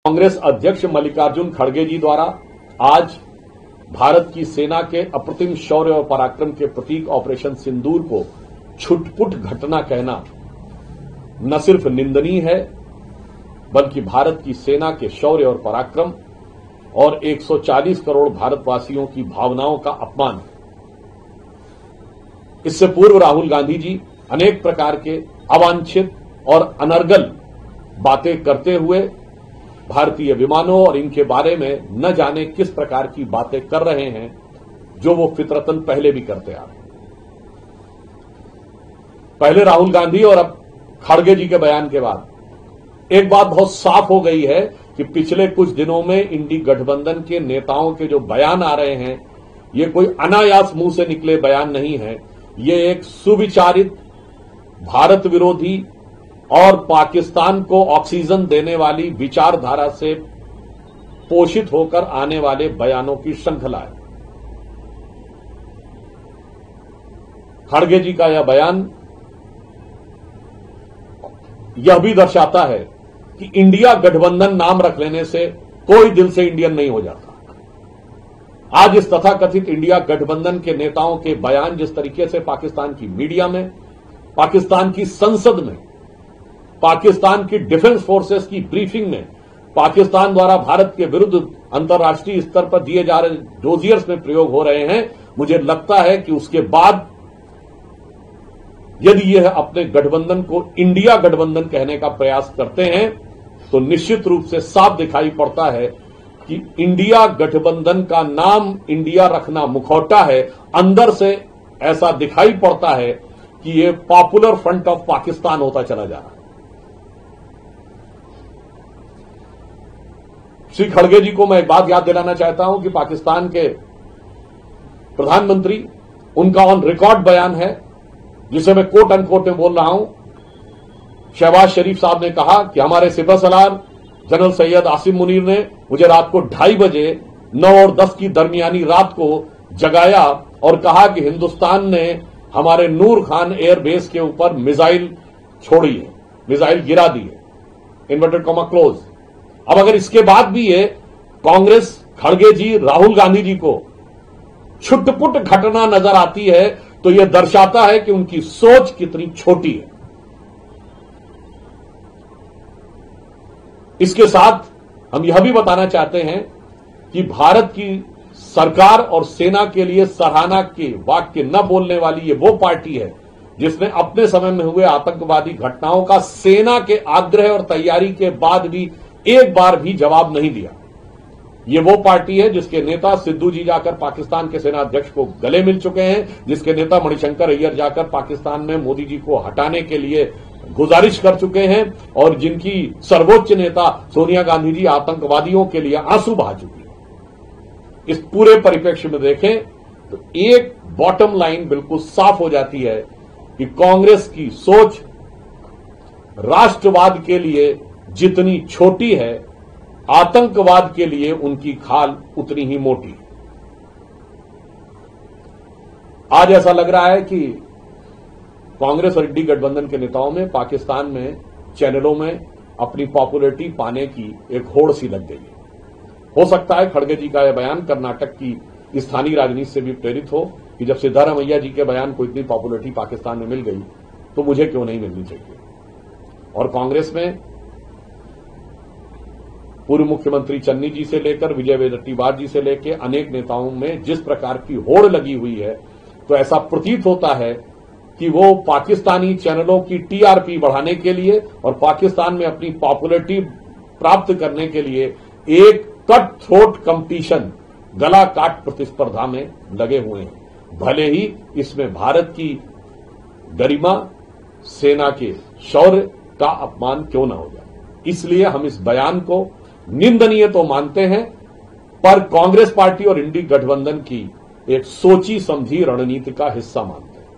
कांग्रेस अध्यक्ष मल्लिकार्जुन खड़गे जी द्वारा आज भारत की सेना के अप्रतिम शौर्य और पराक्रम के प्रतीक ऑपरेशन सिंदूर को छुटपुट घटना कहना न सिर्फ निंदनीय है, बल्कि भारत की सेना के शौर्य और पराक्रम और 140 करोड़ भारतवासियों की भावनाओं का अपमान है। इससे पूर्व राहुल गांधी जी अनेक प्रकार के अवांछित और अनर्गल बातें करते हुए भारतीय विमानों और इनके बारे में न जाने किस प्रकार की बातें कर रहे हैं, जो वो फितरतन पहले भी करते आ रहे हैं। पहले राहुल गांधी और अब खड़गे जी के बयान के बाद एक बात बहुत साफ हो गई है कि पिछले कुछ दिनों में इंडी गठबंधन के नेताओं के जो बयान आ रहे हैं, ये कोई अनायास मुंह से निकले बयान नहीं है। ये एक सुविचारित, भारत विरोधी और पाकिस्तान को ऑक्सीजन देने वाली विचारधारा से पोषित होकर आने वाले बयानों की श्रृंखला है। खड़गे जी का यह बयान यह भी दर्शाता है कि इंडिया गठबंधन नाम रख लेने से कोई दिल से इंडियन नहीं हो जाता। आज इस तथाकथित इंडिया गठबंधन के नेताओं के बयान जिस तरीके से पाकिस्तान की मीडिया में, पाकिस्तान की संसद में, पाकिस्तान की डिफेंस फोर्सेस की ब्रीफिंग में, पाकिस्तान द्वारा भारत के विरुद्ध अंतर्राष्ट्रीय स्तर पर दिए जा रहे डोजियर्स में प्रयोग हो रहे हैं, मुझे लगता है कि उसके बाद यदि यह अपने गठबंधन को इंडिया गठबंधन कहने का प्रयास करते हैं, तो निश्चित रूप से साफ दिखाई पड़ता है कि इंडिया गठबंधन का नाम इंडिया रखना मुखौटा है। अंदर से ऐसा दिखाई पड़ता है कि यह पॉपुलर फ्रंट ऑफ पाकिस्तान होता चला जा रहा है। श्री खड़गे जी को मैं एक बात याद दिलाना चाहता हूं कि पाकिस्तान के प्रधानमंत्री, उनका ऑन रिकॉर्ड बयान है, जिसे मैं कोट अनकोट में बोल रहा हूं। शहबाज शरीफ साहब ने कहा कि हमारे सिपह सलार जनरल सैयद आसिम मुनीर ने मुझे रात को 2:30 बजे 9 और 10 की दरमियानी रात को जगाया और कहा कि हिंदुस्तान ने हमारे नूर खान एयरबेस के ऊपर मिसाइल छोड़ी है, मिसाइल गिरा दी है, इन्वर्टेड कॉमा क्लोज। अब अगर इसके बाद भी ये कांग्रेस, खड़गे जी, राहुल गांधी जी को छुटपुट घटना नजर आती है, तो यह दर्शाता है कि उनकी सोच कितनी छोटी है। इसके साथ हम यह भी बताना चाहते हैं कि भारत की सरकार और सेना के लिए सराहना के वाक्य न बोलने वाली ये वो पार्टी है जिसने अपने समय में हुए आतंकवादी घटनाओं का सेना के आग्रह और तैयारी के बाद भी एक बार भी जवाब नहीं दिया। ये वो पार्टी है जिसके नेता सिद्धू जी जाकर पाकिस्तान के सेना अध्यक्ष को गले मिल चुके हैं, जिसके नेता मणिशंकर अय्यर जाकर पाकिस्तान में मोदी जी को हटाने के लिए गुजारिश कर चुके हैं, और जिनकी सर्वोच्च नेता सोनिया गांधी जी आतंकवादियों के लिए आंसू बहा चुकी है। इस पूरे परिप्रेक्ष्य में देखें तो एक बॉटम लाइन बिल्कुल साफ हो जाती है कि कांग्रेस की सोच राष्ट्रवाद के लिए जितनी छोटी है, आतंकवाद के लिए उनकी खाल उतनी ही मोटी है। आज ऐसा लग रहा है कि कांग्रेस और इंडी गठबंधन के नेताओं में पाकिस्तान में चैनलों में अपनी पॉपुलैरिटी पाने की एक होड़ सी लग गई है। हो सकता है खड़गे जी का यह बयान कर्नाटक की स्थानीय राजनीति से भी प्रेरित हो कि जब सिद्धारमैया जी के बयान को इतनी पॉपुलैरिटी पाकिस्तान में मिल गई, तो मुझे क्यों नहीं मिलनी चाहिए। और कांग्रेस में पूर्व मुख्यमंत्री चन्नी जी से लेकर विजय वडेट्टीवार जी से लेकर अनेक नेताओं में जिस प्रकार की होड़ लगी हुई है, तो ऐसा प्रतीत होता है कि वो पाकिस्तानी चैनलों की टीआरपी बढ़ाने के लिए और पाकिस्तान में अपनी पॉपुलैरिटी प्राप्त करने के लिए एक कट थ्रोट कंपटीशन, गला काट प्रतिस्पर्धा में लगे हुए हैं, भले ही इसमें भारत की गरिमा, सेना के शौर्य का अपमान क्यों न हो जाए। इसलिए हम इस बयान को निंदनीय तो मानते हैं, पर कांग्रेस पार्टी और इंडी गठबंधन की एक सोची समझी रणनीति का हिस्सा मानते हैं।